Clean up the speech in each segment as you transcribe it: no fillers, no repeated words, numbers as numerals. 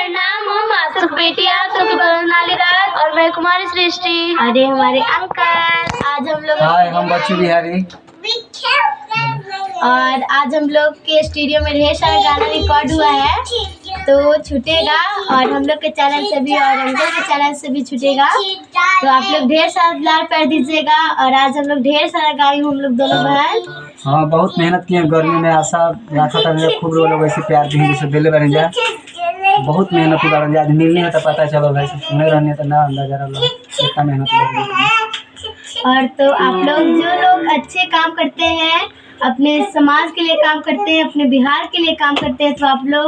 प्रणाम। हम आसुक बेटी आसुक बरनाली रात और मैं कुमारी सृष्टि। अरे हमारे अंकल, आज हम लोग हम बच्चू बिहारी और आज हम लोग के स्टूडियो में ढेर सारा गाना रिकॉर्ड हुआ है, तो छूटेगा और हम लोग के चैनल से भी और अंकल के चैनल से भी छूटेगा। तो आप लोग ढेर सारा प्यार कर दीजिएगा। और आज हम लोग ढेर सारा गाई हूँ, हम लोग दोनों बहन। हाँ, बहुत मेहनत किए गर्मी में। आशा रखा था खूब लोग ऐसे प्यार दिए जैसे दिले बन जाए। बहुत मेहनत की बात आज मिलने में तो पता चलो भाई, सुने रहने तो ना अंदाजा रहा इतना मेहनत लगी। और तो आप लोग जो लोग अच्छे काम करते हैं, अपने समाज के लिए काम करते हैं, अपने बिहार के लिए काम करते हैं, तो आप लोग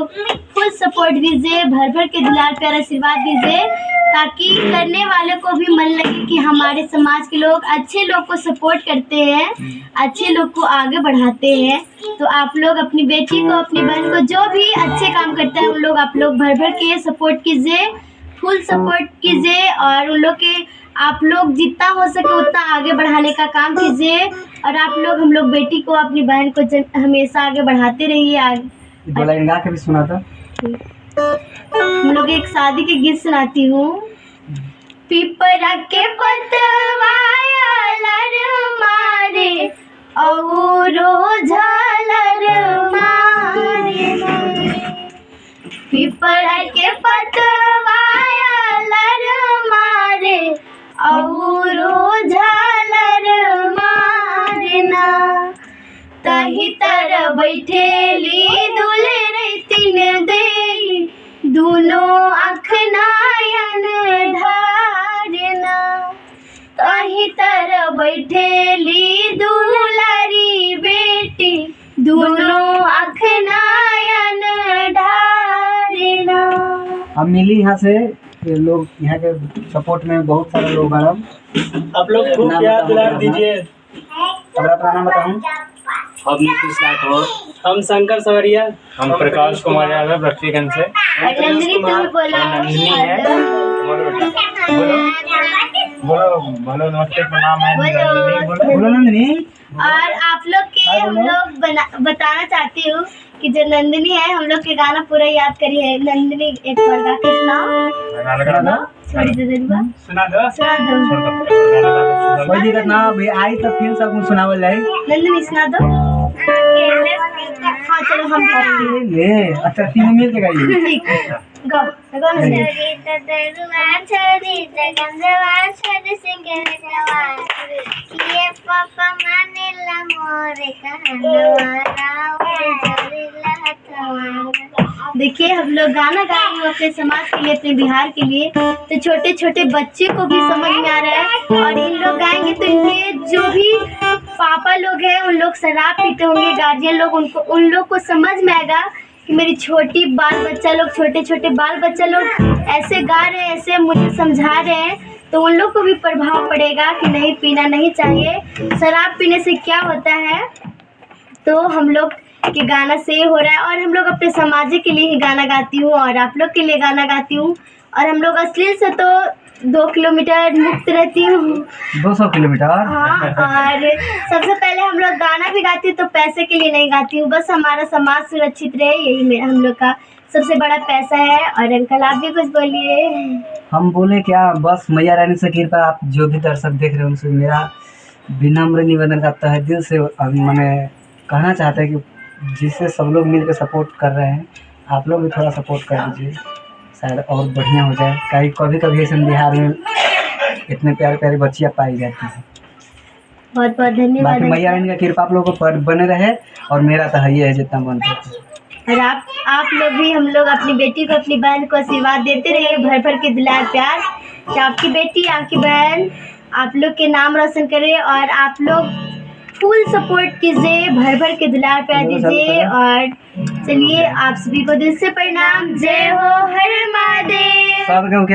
फुल सपोर्ट दीजिए, भर भर के दुलार प्यार आशीर्वाद दीजिए, ताकि करने वाले को भी मन लगे कि हमारे समाज के लोग अच्छे लोग को सपोर्ट करते हैं, अच्छे लोग को आगे बढ़ाते हैं। तो आप लोग अपनी बेटी को, अपनी बहन को, जो भी अच्छे काम करते हैं उन लोग आप लोग भर भर के सपोर्ट कीजिए, फुल सपोर्ट कीजिए और उन लोग के आप लोग जितना हो सके उतना आगे बढ़ाने का काम कीजिए। और आप लोग हम लोग बेटी को, अपनी बहन को हमेशा आगे बढ़ाते रहिए। बोला गा के भी सुना था। हम लोग एक शादी के गीत सुनाती हूँ। पिपरा के पतवाया लर मारे औरो झालर मारे, पिपरा के पतवाया लर मारे औरो झालर मारना, तही तर बैठेली दुले रैतिन दे, दोनों आँख नयन ढारना, तही तर बैठेली दुलारी बेटी, दोनों आँख नयन ढारना। हम मिली यहाँ से लोग, यहाँ के सपोर्ट में बहुत सारे लोग हैं। आप लोग खूब प्यार दुलार दीजिए। अपना नाम बताऊँ। हम नीतीश राठौर, हम शंकर सवरिया, हम प्रकाश कुमार यादव रफीगंज से। नंदिनी तुम बोलो। नंदिनी है। बोलो नमस्ते प्रणाम है नंदिनी। बोलो नंदिनी। और आप लोग के हम लोग बताना चाहती हूँ कि जो नंदिनी है, हम लोग के गाना पूरा याद करी है। नंदिनी एक बार गा के सुनाओ। छोड़ी दे देगा। सुना दो। कोई दिक्कत ना, अभी आई तो फिर सब कुछ सुनावल जाए। नंदिनी सुना दो। हाँ चलो हम ये अच्छा तीनों मिल के गाइए। ठीक है, गाओ गाओ देखिए, हम लोग गाना गा रहे हैं अपने समाज के लिए, अपने बिहार के लिए। तो छोटे छोटे बच्चे को भी समझ में आ रहा है और इन लोग गाएंगे तो इनके जो भी पापा लोग हैं उन लोग शराब पीते होंगे, गार्जियन लोग, उन लोग को समझ में आएगा कि मेरी छोटी बाल बच्चा लोग, छोटे छोटे बाल बच्चा लोग ऐसे गा रहे हैं, ऐसे मुझे समझा रहे हैं, तो उन लोग को भी प्रभाव पड़ेगा कि नहीं पीना नहीं चाहिए, शराब पीने से क्या होता है। तो हम लोग के गाना से हो रहा है और हम लोग अपने समाज के लिए ही गाना गाती हूँ और आप लोग के लिए गाना गाती हूँ। और हम लोग अश्लील से तो 2 किलोमीटर मुक्त रहती हूँ। 200 किलोमीटर। हाँ, और सबसे पहले हम लोग गाना भी गाती हूँ तो पैसे के लिए नहीं गाती हूँ, बस हमारा समाज सुरक्षित रहे, यही मेरा हम लोग का सबसे बड़ा पैसा है। और अंकल आप भी कुछ बोलिए। हम बोले क्या, बस मैया रानी से कृपा। आप जो भी दर्शक देख रहे हैं उनसे मेरा विनम्र निवेदन करता है, दिल से मैंने कहना चाहता है कि जिससे सब लोग मिलकर सपोर्ट कर रहे हैं, आप लोग भी थोड़ा सपोर्ट कर दीजिए, शायद और बढ़िया हो जाए। कभी कभी ऐसे बिहार में इतने प्यारे प्यारे बच्चियाँ पाई जाती हैं। बहुत बहुत धन्यवाद। बाकी मैया रानी का कृपा आप लोगों को बने रहे और मेरा तो है जितना बनता है। और आप लोग भी, हम लोग अपनी बेटी को, अपनी बहन को आशीर्वाद देते रहिए, भर भर के दुलार प्यार, कि आपकी बेटी, आपकी बहन आप लोग के नाम रोशन करे। और आप लोग फुल सपोर्ट कीजिए, भर भर के दुलार प्यार दीजिए। और चलिए, आप सभी को दिल से प्रणाम। जय हो हर महादेव।